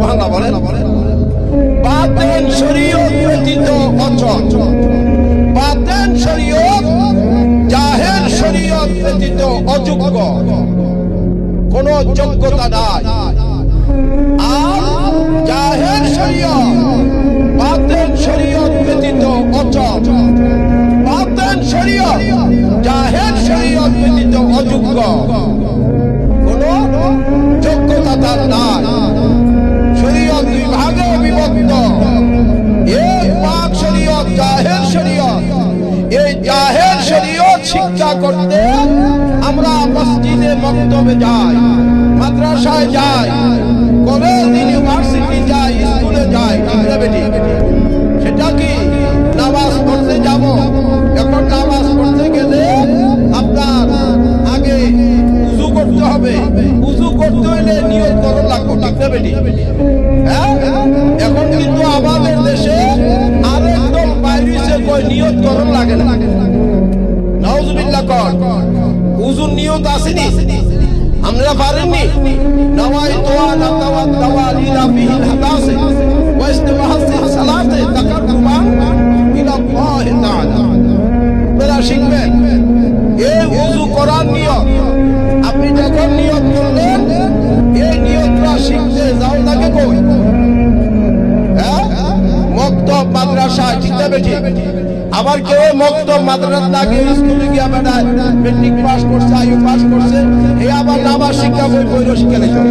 সুবহানাল্লাহ বলেন। বাতেন শরীয়ত ব্যতীত অচল, বাতেন শরীয়ত জাহের শরীয়ত ব্যতীত অযোগ্য, কোন যোগ্যতা নাই। আর জাহের শরীয়ত বাতেন শরীয়ত ব্যতীত অচল, বাতেন শরীয়ত জাহের শরীয়ত ব্যতীত অযোগ্য, কোন যোগ্যতা তার নাই। শরীয়ত দুই ভাগে বিভক্ত, এক পাক শরীয়ত, জাহের শরীয়ত। এই জাহের শরীয়ত শিক্ষা করতে আমরা মসজিদে মক্তবে যাই, মাদ্রাসায় যাই, কলেজ ইউনিভার্সিটি যাই, স্কুলে যাই, ঠিক না বেটি? সেটা কি নামাজ পড়তে যাব? এখন নামাজ পড়তে গেলে আপনার আগে উযু করতে হবে, উযু করতে হলে নিয়ত করা লাগবে, ঠিক না বেটি? হ্যাঁ, এখন কিন্তু আমাদের দেশে আরেকদম বাইরে কই নিয়ত করা লাগে না। নাউজুবিল্লাহ কর, উযুর নিয়ত আসেনি, আমরা পারেননি। নাওয়াইতু আন আতাওয়াদ্দা লিরাবিল হাদাসে ওয়া ইস্তিবাহাসি সালাতে তাকাররুমান ইলাল্লাহি তাআলা। আপনারা শিখবেন এই উযু করার নিয়ত। আপনি যখন নিয়ত করলেন, এই নিয়তটা শিখতে যাও লাগে কই? হ্যাঁ, মক্তব মাদ্রাসায়, ঠিক না বেটি? আবার কেউ মক্তব মাদ্রাসা লাগে স্কুলে গিয়া বেড়ায়, মেট্রিক পাস করছে, আইউ পাস করছে, এই আবার নামাজ শিক্ষা বই বইরও শিক্ষা লেখা।